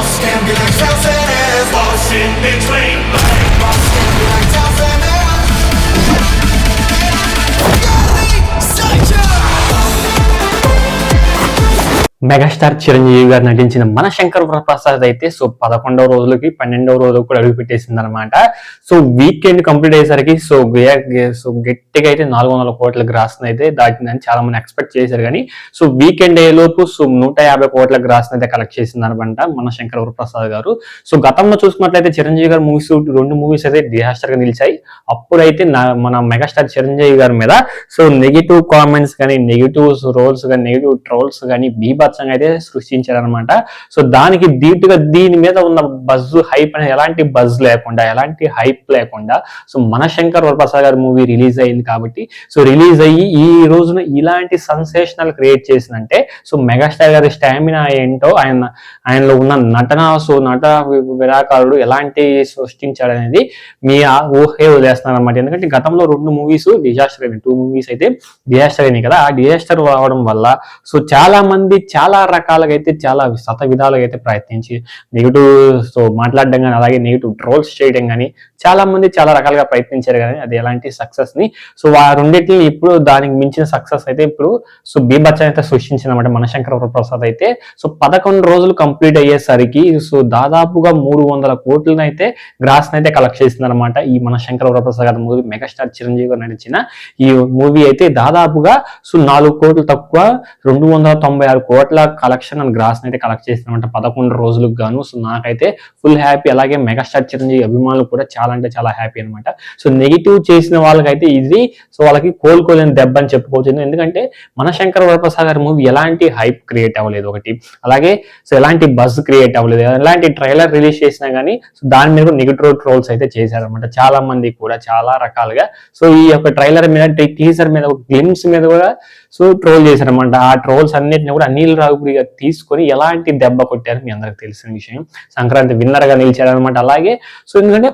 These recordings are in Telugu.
Boss can be like Chelsea, boss in between. Boss can be like Chelsea. Megastar Chiranjeevi గారు నటించిన మన శంకర్ వరప్రసాద్ అయితే సో 11వ రోజులకి 12వ రోజులకు కూడా అడుగు పెట్టేసింది అనమాట. సో వీకెండ్ కంప్లీట్ అయ్యేసరికి సో గట్టిగా అయితే 400 కోట్ల గ్రాస్ అయితే దాటిందని చాలా మంది ఎక్స్పెక్ట్ చేశారు. కానీ సో వీకెండ్ అయ్యేలోపు సో 150 కోట్ల గ్రాస్ అయితే కలెక్ట్ చేసింది అనమాట మన శంకర్ వరప్రసాద్ గారు. సో గతంలో చూసుకున్నట్లయితే చిరంజీవి గారు రెండు మూవీస్ అయితే డిజాస్టర్ గా నిలిచాయి. అప్పుడైతే మన మెగాస్టార్ చిరంజీవి గారి మీద సో నెగిటివ్ కామెంట్స్ కానీ, నెగిటివ్ రోల్స్ కానీ, నెగిటివ్ ట్రోల్స్ కానీ అయితే సృష్టించారనమాట. సో దానికి ధీటుగా దీని మీద ఉన్న బజ్ హైప్ అనేది ఎలాంటి బజ్ లేకుండా, ఎలాంటి హైప్ లేకుండా సో మన శంకర్ వరప్రసాద్ గారి మూవీ రిలీజ్ అయింది కాబట్టి సో రిలీజ్ అయ్యి ఈ రోజున ఇలాంటి సెన్సేషనల్ క్రియేట్ చేసిందంటే సో మెగాస్టార్ గారి స్టామినా ఏంటో, ఆయనలో ఉన్న నటన, సో నట విరాకారుడు ఎలాంటి సృష్టించాడు అనేది మీ ఊహే వదిలేస్తున్నారు అనమాట. ఎందుకంటే గతంలో 2 మూవీస్ డిజాస్టర్ అయినాయి, 2 మూవీస్ అయితే డిజాస్టర్ అయినాయి కదా. ఆ డిజాస్టర్ రావడం వల్ల సో చాలా మంది చాలా రకాలుగా అయితే చాలా విధాలుగా అయితే ప్రయత్నించి నెగిటివ్ సో మాట్లాడడం కానీ, అలాగే నెగిటివ్ ట్రోల్స్ చేయడం కానీ చాలా మంది చాలా రకాలుగా ప్రయత్నించారు. కానీ అది ఎలాంటి సక్సెస్ ని సో ఆ రెండింటిని ఇప్పుడు దానికి మించిన సక్సెస్ అయితే ఇప్పుడు సో బీభత్సం అయితే సృష్టించిందన్నమాట మన శంకర్ వరప్రసాద్ అయితే. సో 11 రోజులు కంప్లీట్ అయ్యేసరికి సో దాదాపుగా 300 కోట్లను అయితే గ్రాస్ అయితే కలెక్ట్ చేసింది అనమాట ఈ మన శంకర్ వరప్రసాద్ గారి మూవీ. మెగాస్టార్ చిరంజీవి గారు నడిచిన ఈ మూవీ అయితే దాదాపుగా సో 4 కోట్లు తక్కువ 296 కోట్ల కలెక్షన్ అండ్ గ్రాస్ అయితే కలెక్ట్ చేసిందన్నమాట 11 రోజులకు గాను. సో నాకైతే ఫుల్ హ్యాపీ. అలాగే మెగాస్టార్ చిరంజీవి అభిమానులు కూడా చాలా అంటే చాలా హ్యాపీ అనమాట. సో నెగిటివ్ చేసిన వాళ్ళకైతే ఇది సో వాళ్ళకి కోలుకోలేని దెబ్బ అని చెప్పుకోవచ్చు. ఎందుకంటే మన శంకర్ వరప్రసాద్ గారి మూవీ ఎలాంటి హైప్ క్రియేట్ అవ్వలేదు ఒకటి, అలాగే సో ఎలాంటి బజ్ క్రియేట్ అవ్వలేదు. ఎలాంటి ట్రైలర్ రిలీజ్ చేసినా కానీ సో దాని మీద నెగిటివ్ ట్రోల్స్ అయితే చేశారనమాట చాలా మంది కూడా చాలా రకాలుగా. సో ఈ యొక్క ట్రైలర్ మీద, టీజర్ మీద, గ్లిమ్స్ మీద కూడా సో ట్రోల్ చేశారనమాట. ఆ ట్రోల్స్ అన్నిటిని కూడా అనిల్ రావిపూడి గారు తీసుకొని ఎలాంటి దెబ్బ కొట్టారు మీ అందరికి తెలిసిన విషయం. సంక్రాంతి విన్నర్ గా నిలిచారనమాట. అలాగే సో ఎందుకంటే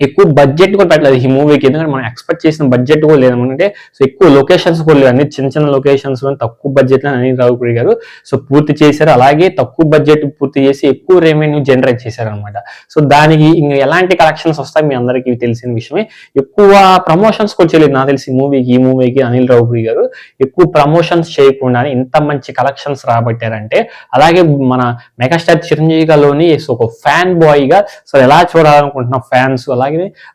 ఎక్కువ బడ్జెట్ కూడా పెట్టలేదు ఈ మూవీకి, ఎందుకంటే మనం ఎక్స్పెక్ట్ చేసిన బడ్జెట్ కూడా లేదనుకుంటే సో ఎక్కువ లొకేషన్స్ కూడా లేదు, అన్ని చిన్న చిన్న లొకేషన్స్ తక్కువ బడ్జెట్ లో అనిల్ రావిపూడి గారు సో పూర్తి చేశారు. అలాగే తక్కువ బడ్జెట్ పూర్తి చేసి ఎక్కువ రెవెన్యూ జనరేట్ చేశారు అనమాట. సో దానికి ఇంకా ఎలాంటి కలెక్షన్స్ వస్తాయి మీ అందరికీ తెలిసిన విషయమే. ఎక్కువ ప్రమోషన్స్ కూడా చేయలేదు నాకు తెలిసి ఈ మూవీకి అనిల్ రావిపూడి గారు ఎక్కువ ప్రమోషన్స్ చేయకుండానే ఇంత మంచి కలెక్షన్స్ రాబట్టారంటే, అలాగే మన మెగాస్టార్ చిరంజీవి గారిలోని సో ఒక ఫ్యాన్ బాయ్ గా సో ఎలా చూడాలనుకుంటున్న ఫ్యాన్స్, అలాగే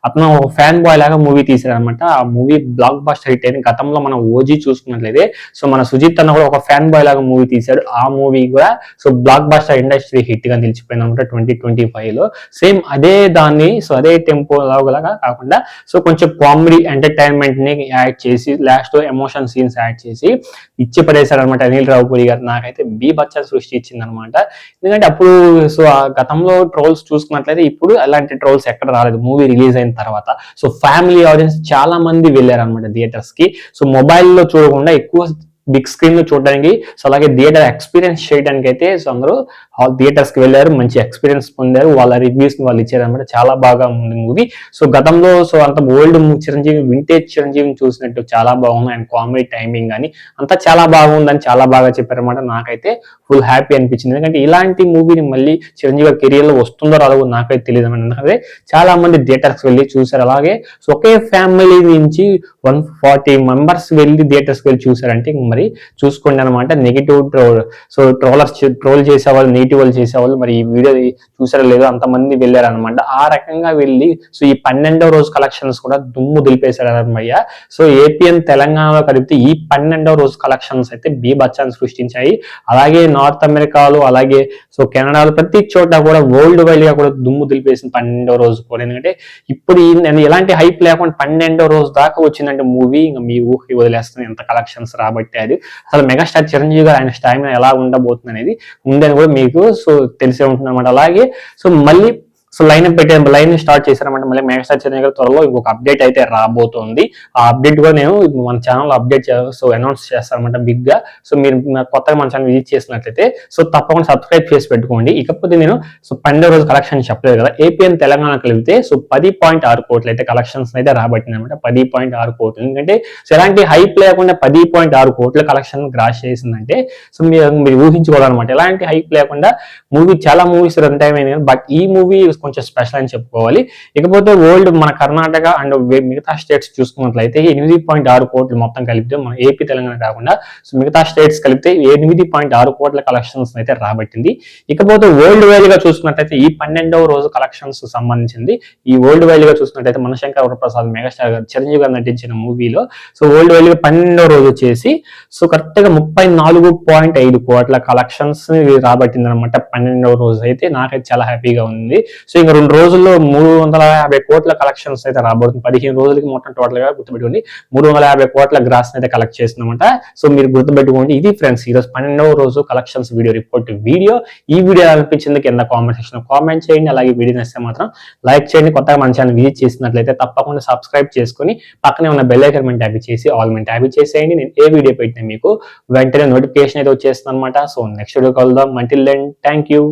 అతను ఒక ఫ్యాన్ బాయ్ లాగా మూవీ తీశారు అనమాట. ఆ మూవీ బ్లాక్ బస్టర్ హిట్ అయింది. గతంలో మనం ఓజీ చూసుకున్నట్లయితే సో మన సుజిత్ అన్న కూడా ఒక ఫ్యాన్ బాయ్ లాగా మూవీ తీశాడు. ఆ మూవీ కూడా so block buster industry hit గా నిలిచిపోయింది అనమాట 2025 లో. సేమ్ అదే దాన్ని సో అదే టెంపో లాగా కాకుండా సో కొంచెం కామెడీ ఎంటర్టైన్మెంట్ ని యాడ్ చేసి లాస్ట్ ఎమోషన్ సీన్స్ యాడ్ చేసి ఇచ్చి పడేశారు అనమాట అనిల్ రావిపూడి గారు. నాకైతే బీభత్సం సృష్టి ఇచ్చింది అనమాట. ఎందుకంటే అప్పుడు సో ఆ గతంలో ట్రోల్స్ చూసుకున్నట్లయితే ఇప్పుడు అలాంటి ట్రోల్స్ ఎక్కడ రాలేదు మూవీ రిలీజ్ అయిన తర్వాత. సో ఫ్యామిలీ ఆడియన్స్ చాలా మంది వెళ్ళారు అనమాట థియేటర్స్ కి. సో మొబైల్లో చూడకుండా ఎక్కువ బిగ్ స్క్రీన్ లో చూడడానికి, సో అలాగే థియేటర్ ఎక్స్పీరియన్స్ చేయడానికి అయితే సో అందరూ థియేటర్స్ కి వెళ్ళారు, మంచి ఎక్స్పీరియన్స్ పొందారు, వాళ్ళ రివ్యూస్ ని వాళ్ళు ఇచ్చారు అనమాట. చాలా బాగా ఉంది మూవీ. సో గతంలో సో అంత ఓల్డ్ చిరంజీవి, వింటేజ్ చిరంజీవిని చూసినట్టు చాలా బాగుంది. అండ్ కామెడీ టైమింగ్ కానీ అంతా చాలా బాగుందని చాలా బాగా చెప్పారనమాట. నాకైతే ఫుల్ హ్యాపీ అనిపించింది. ఎందుకంటే ఇలాంటి మూవీని మళ్ళీ చిరంజీవి కెరియర్ లో వస్తుందో రాదో నాకైతే తెలియదు అనమాట. ఎందుకంటే చాలా మంది థియేటర్స్ వెళ్ళి చూసారు. అలాగే సో ఒకే ఫ్యామిలీ నుంచి 140 మెంబర్స్ వెళ్ళి థియేటర్స్ వెళ్ళి చూసారంటే మరి చూసుకోండి అనమాట. నెగిటివ్ సో ట్రోల్ చేసేవాళ్ళు, నెగిటివ్ వాళ్ళు చేసేవాళ్ళు మరి ఈ వీడియో చూసారో లేదో అంతమంది వెళ్ళారు అనమాట. ఆ రకంగా వెళ్ళి సో ఈ 12వ రోజు కలెక్షన్స్ కూడా దుమ్ము దులిపేశారు అనమాట. సో ఏపీఎన్ తెలంగాణలో కలిపితే ఈ 12వ రోజు కలెక్షన్స్ అయితే బీభత్సాన్ని సృష్టించాయి. అలాగే నార్త్ అమెరికాలో, అలాగే సో కెనడాలో ప్రతి చోట కూడా వరల్డ్ వైడ్ గా కూడా దుమ్ము దులిపేసింది 12వ రోజు కూడా. ఎందుకంటే ఇప్పుడు ఎలాంటి హైప్ లేకుండా 12వ రోజు దాకా వచ్చిందంటే మూవీ ఇంకా మీ ఊహి వదిలేస్తుంది ఎంత కలెక్షన్స్ రాబట్టారు. అసలు మెగాస్టార్ చిరంజీవి గారు ఆయన స్టామినా ఎలా ఉండబోతుంది అనేది ఉందని కూడా మీకు సో తెలిసే ఉంటుంది అనమాట. అలాగే సో మళ్ళీ సో లైన్ స్టార్ట్ చేశారన్నమాట. మళ్ళీ మెగాస్టార్ చిరంజీవి గారు త్వరలో ఇంకొక అప్డేట్ అయితే రాబోతోంది. ఆ అప్డేట్ కూడా నేను మన ఛానల్లో అప్డేట్ అనౌన్స్ చేస్తారనమాట బిగ్ గా. సో మీరు కొత్తగా మన ఛానల్ విజిట్ చేసినట్లయితే సో తప్పకుండా సబ్స్క్రైబ్ చేసి పెట్టుకోండి. ఇకపోతే నేను సో 12వ రోజు కలెక్షన్ చెప్పలేదు కదా, ఏపీ అండ్ తెలంగాణ కలిపితే సో 10.6 కోట్లు అయితే కలెక్షన్స్ అయితే రాబట్టింది అనమాట. 10.6 కోట్లు, ఎందుకంటే సో ఎలాంటి హైప్ లేకుండా 10.6 కోట్ల కలెక్షన్ గ్రాస్ చేసిందంటే సో మీరు ఊహించుకోవాలన్నమాట. ఎలాంటి హైప్ లేకుండా మూవీ, చాలా మూవీస్ రన్ టైం అయింది, బట్ ఈ మూవీ కొంచెం స్పెషల్ అని చెప్పుకోవాలి. ఇకపోతే వరల్డ్ మన కర్ణాటక అండ్ మిగతా స్టేట్స్ చూసుకున్నట్లయితే 8.6 కోట్లు మొత్తం కలిపితే, మన ఏపీ తెలంగాణ కాకుండా సో మిగతా స్టేట్స్ కలిపితే 8.6 కోట్ల కలెక్షన్స్ అయితే రాబట్టింది. ఇకపోతే వరల్డ్ వైడ్ గా చూసుకున్నట్లయితే ఈ 12వ రోజు కలెక్షన్స్ సంబంధించింది, ఈ వరల్డ్ వైడ్ గా చూసుకున్నట్లయితే మనశంకర్ వరప్రసాద్ మెగాస్టార్ గారు చిరంజీవి గారు నటించిన మూవీలో సో వరల్డ్ వైడ్ గా 12వ రోజు వచ్చేసి సో కరెక్ట్ గా 34.5 కోట్ల కలెక్షన్స్ రాబట్టింది అనమాట. 12వ రోజు అయితే నాకైతే చాలా హ్యాపీగా ఉంది. సో ఇంకా 2 రోజుల్లో 350 కోట్ల కలెక్షన్స్ అయితే రాబోతుంది. 15 రోజులకి మొత్తం టోటల్ గా గుర్తుపెట్టుకోండి 350 కోట్ల గ్రాస్ అయితే కలెక్ట్ చేస్తుందన్నమాట. సో మీరు గుర్తుపెట్టుకోండి. ఇది ఫ్రెండ్స్ ఈరోజు 12వ రోజు కలెక్షన్స్ వీడియో రిపోర్ట్ వీడియో. ఈ వీడియో అనిపించింది కింద కామెంట్ సెక్షన్ లో కామెంట్ చేయండి. అలాగే వీడియో నచ్చితే మాత్రం లైక్ చేయండి. కొత్తగా మన ఛానల్ విజిట్ చేసినట్లయితే తప్పకుండా సబ్స్క్రైబ్ చేసుకుని పక్కనే ఉన్న బెల్ ఐకాన్ మీద ట్యాప్ చేసి ఆల్ మీద ట్యాప్ చేసేయండి. నేను ఏ వీడియో పెట్టినా మీకు వెంటనే నోటిఫికేషన్ అయితే వచ్చేస్తుంది అనమాట. సో నెక్స్ట్ వీడియో కలుద్దాం. Until then thank you.